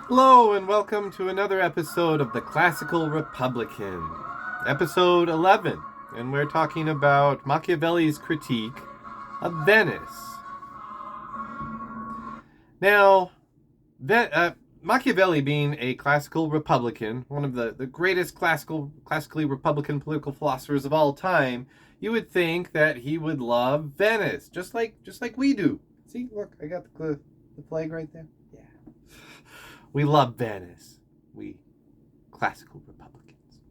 Hello and welcome to another episode of the Classical Republican, episode 11, and we're talking about Machiavelli's critique of Venice. Now, Machiavelli being a classical Republican, one of the greatest classically Republican political philosophers of all time, you would think that he would love Venice, just like we do. See, look, I got the flag right there. Yeah. We love Venice, we classical Republicans.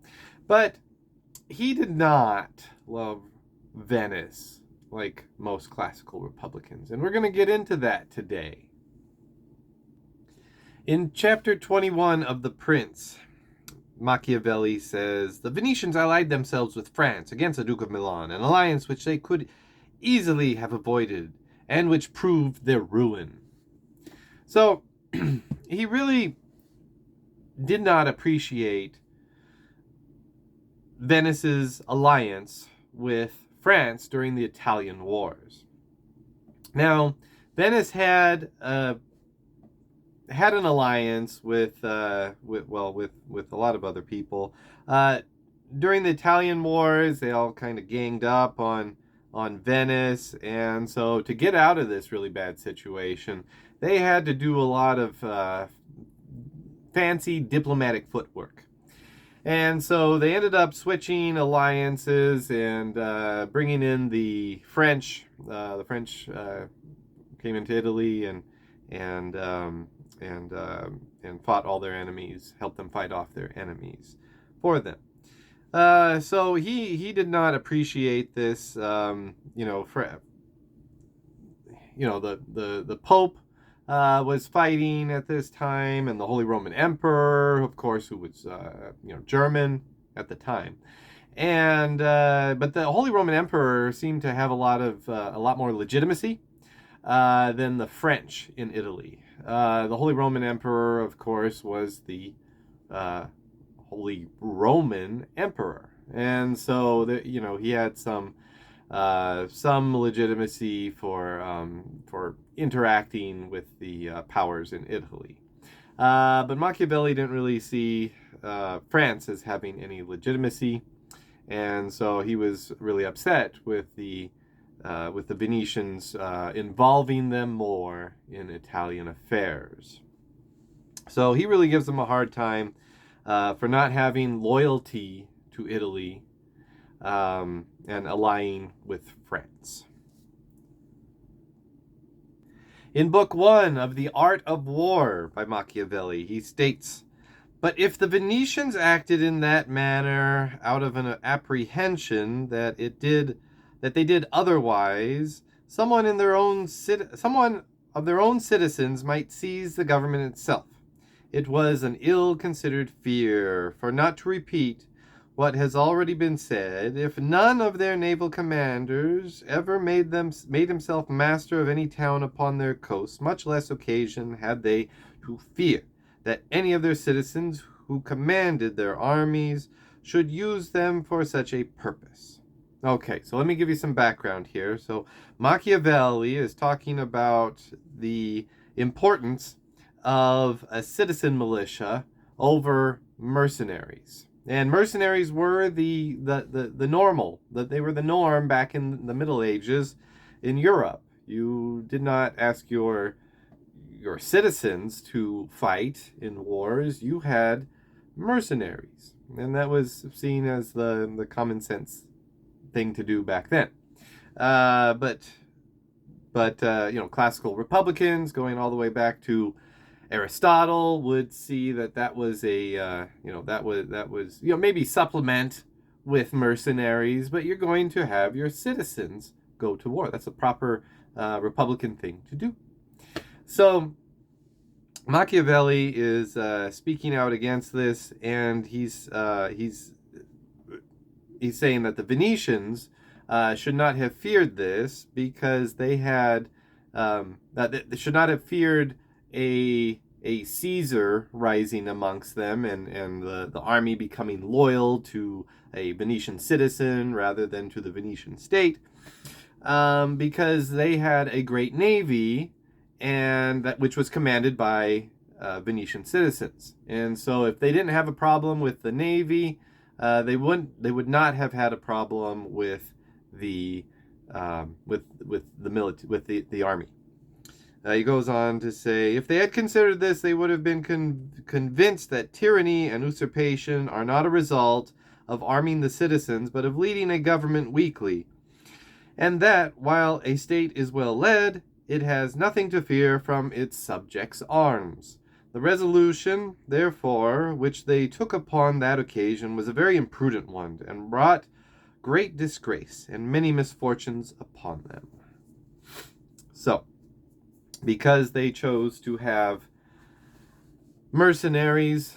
But he did not love Venice like most classical Republicans, and we're going to get into that today. In chapter 21 of The Prince, Machiavelli says, "The Venetians allied themselves with France against the Duke of Milan, an alliance which they could easily have avoided, and which proved their ruin." So, he really did not appreciate Venice's alliance with France during the Italian Wars. Now, Venice had an alliance with a lot of other people. During the Italian Wars, they all kind of ganged up on Venice, and so to get out of this really bad situation, they had to do a lot of fancy diplomatic footwork. And so they ended up switching alliances and bringing in the French. The French came into Italy and fought all their enemies, helped them fight off their enemies for them. So he did not appreciate this. The Pope was fighting at this time, and the Holy Roman Emperor, of course, who was German at the time, and but the Holy Roman Emperor seemed to have a lot more legitimacy than the French in Italy. The Holy Roman Emperor, of course, was the Holy Roman Emperor, and so he had some legitimacy for interacting with the powers in Italy. But Machiavelli didn't really see France as having any legitimacy, and so he was really upset with the Venetians involving them more in Italian affairs. So he really gives them a hard time for not having loyalty to Italy and allying with France. In Book 1 of The Art of War by Machiavelli, he states, "But if the Venetians acted in that manner out of an apprehension that they did otherwise, someone of their own citizens might seize the government itself. It was an ill-considered fear, for not to repeat what has already been said, if none of their naval commanders ever made himself master of any town upon their coast, much less occasion had they to fear that any of their citizens who commanded their armies should use them for such a purpose." Okay, so let me give you some background here. So Machiavelli is talking about the importance of a citizen militia over mercenaries. And mercenaries were the normal, that they were the norm back in the Middle Ages in Europe. You did not ask your citizens to fight in wars. You had mercenaries, and that was seen as the common sense thing to do back then. But classical Republicans, going all the way back to Aristotle, would see that was maybe supplement with mercenaries, but you're going to have your citizens go to war. That's a proper Republican thing to do. So Machiavelli is speaking out against this, and he's saying that the Venetians should not have feared this because they should not have feared a Caesar rising amongst them and the army becoming loyal to a Venetian citizen rather than to the Venetian state, because they had a great navy, and which was commanded by Venetian citizens. And so if they didn't have a problem with the navy, they would not have had a problem with the the army. He goes on to say, if they had considered this, they would have been convinced that tyranny and usurpation are not a result of arming the citizens, but of leading a government weakly, and that, while a state is well led, it has nothing to fear from its subjects' arms. The resolution, therefore, which they took upon that occasion was a very imprudent one, and brought great disgrace and many misfortunes upon them. So, because they chose to have mercenaries,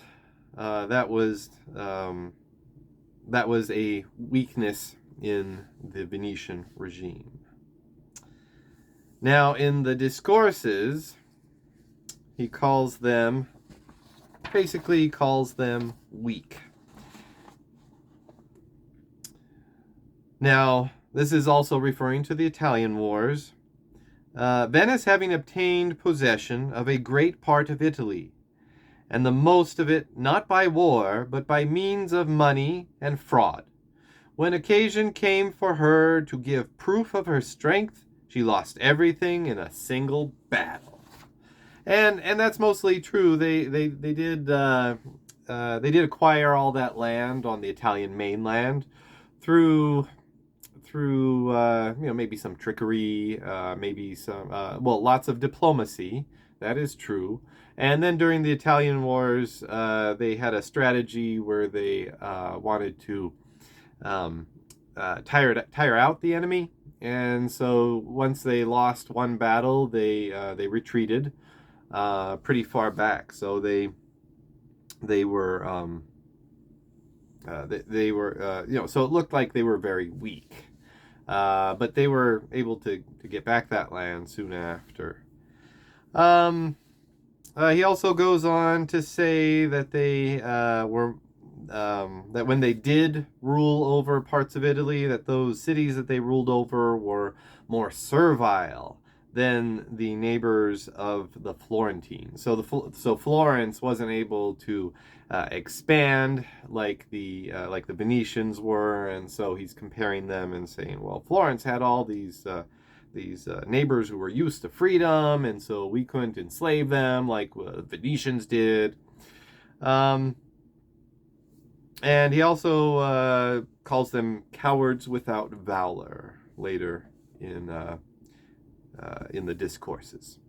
that was a weakness in the Venetian regime. Now, in the discourses, he basically calls them weak. Now, this is also referring to the Italian wars. Venice having obtained possession of a great part of Italy, and the most of it not by war, but by means of money and fraud. When occasion came for her to give proof of her strength, she lost everything in a single battle. And that's mostly true. They did acquire all that land on the Italian mainland through maybe some trickery, maybe some lots of diplomacy. That is true. And then during the Italian wars, they had a strategy where they wanted to tire out the enemy. And so once they lost one battle, they retreated pretty far back. So they were so it looked like they were very weak. But they were able to get back that land soon after. He also goes on to say that they that when they did rule over parts of Italy, that those cities that they ruled over were more servile than the neighbors of the Florentines. So Florence wasn't able to expand like the Venetians were, and so he's comparing them and saying, well, Florence had all these neighbors who were used to freedom, and so we couldn't enslave them like the Venetians did. And he also calls them cowards without valor later in the discourses.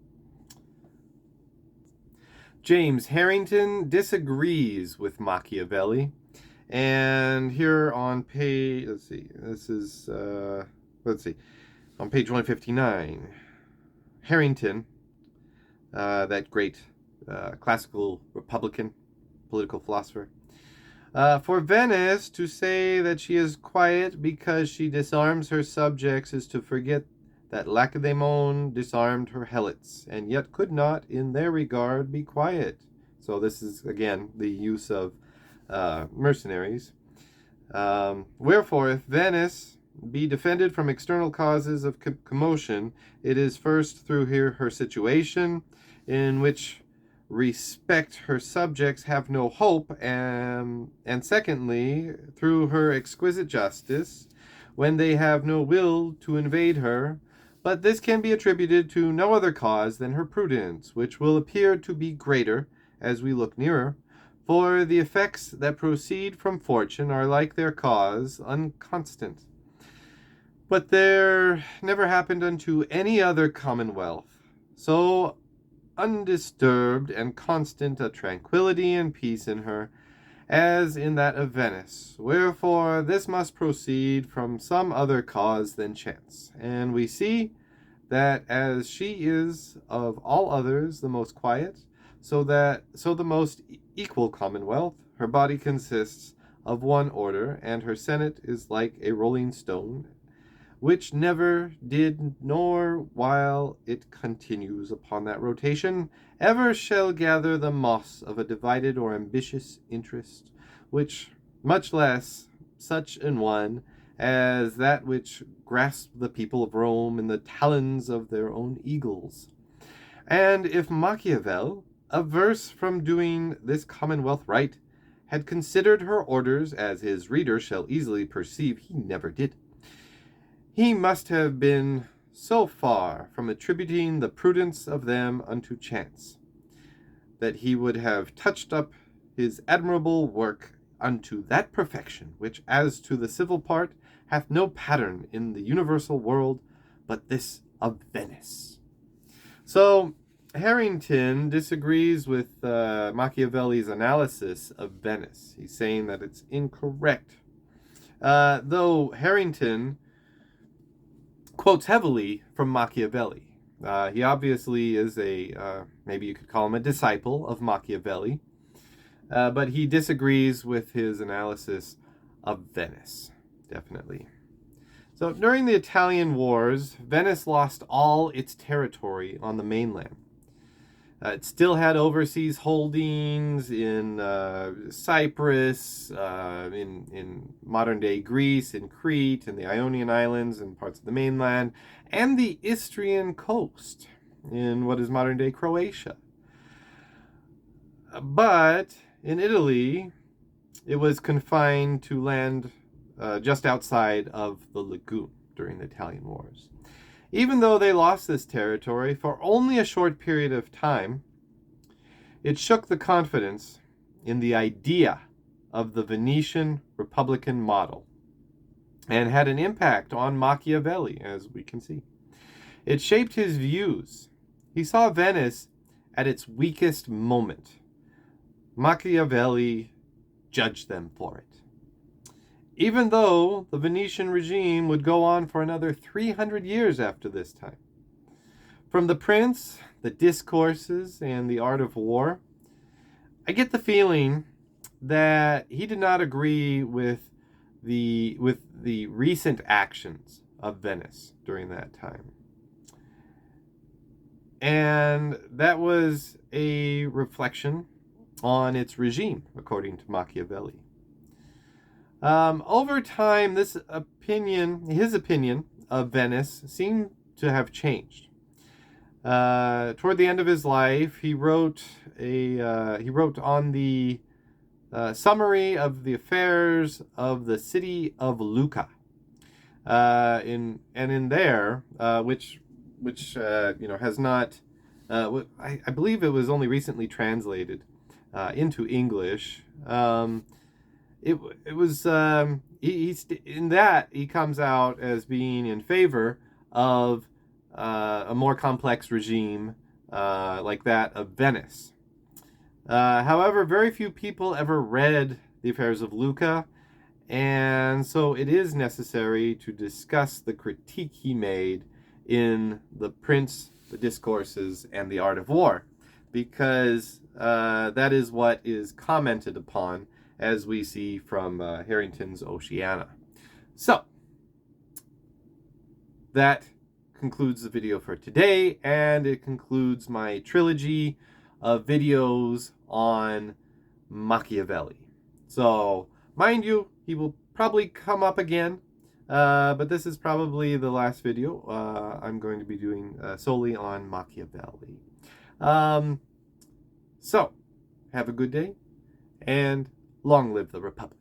James Harrington disagrees with Machiavelli, and here on page, on page 159, Harrington, that great classical Republican political philosopher, for Venice to say that she is quiet because she disarms her subjects is to forget that Lacedaemon disarmed her helots, and yet could not, in their regard, be quiet. So this is, again, the use of mercenaries. Wherefore, if Venice be defended from external causes of commotion, it is first through her situation, in which respect her subjects have no hope, and secondly, through her exquisite justice, when they have no will to invade her. But this can be attributed to no other cause than her prudence, which will appear to be greater as we look nearer. For the effects that proceed from fortune are, like their cause, unconstant. But there never happened unto any other commonwealth so undisturbed and constant a tranquillity and peace in her as in that of Venice. Wherefore this must proceed from some other cause than chance. And we see that as she is of all others the most quiet, so the most equal commonwealth, her body consists of one order, and her senate is like a rolling stone, which never did, nor while it continues upon that rotation, ever shall gather the moss of a divided or ambitious interest, which much less such an one as that which grasped the people of Rome in the talons of their own eagles. And if Machiavel, averse from doing this commonwealth right, had considered her orders, as his reader shall easily perceive he never did. He must have been so far from attributing the prudence of them unto chance, that he would have touched up his admirable work unto that perfection, which, as to the civil part, hath no pattern in the universal world, but this of Venice. So, Harrington disagrees with Machiavelli's analysis of Venice. He's saying that it's incorrect. Though Harrington quotes heavily from Machiavelli. He obviously is maybe you could call him a disciple of Machiavelli, but he disagrees with his analysis of Venice, definitely. So during the Italian Wars, Venice lost all its territory on the mainland. It still had overseas holdings in Cyprus, in modern-day Greece, in Crete, in the Ionian Islands, and parts of the mainland, and the Istrian coast in what is modern-day Croatia. But in Italy, it was confined to land just outside of the lagoon during the Italian Wars. Even though they lost this territory for only a short period of time, it shook the confidence in the idea of the Venetian Republican model and had an impact on Machiavelli, as we can see. It shaped his views. He saw Venice at its weakest moment. Machiavelli judged them for it. Even though the Venetian regime would go on for another 300 years after this time. From The Prince, the Discourses, and the Art of War, I get the feeling that he did not agree with the recent actions of Venice during that time. And that was a reflection on its regime, according to Machiavelli. Over time, his opinion of Venice seemed to have changed. Toward the end of his life, he wrote on the summary of the affairs of the city of Lucca. In there, which has not, I believe it was only recently translated into English. It was in that he comes out as being in favor of a more complex regime like that of Venice. However, very few people ever read the affairs of Lucca, and so it is necessary to discuss the critique he made in The Prince, the Discourses, and the Art of War, because that is what is commented upon, as we see from Harrington's Oceana. So, that concludes the video for today, and it concludes my trilogy of videos on Machiavelli. So, mind you, he will probably come up again, but this is probably the last video I'm going to be doing solely on Machiavelli. So, have a good day, and long live the Republic.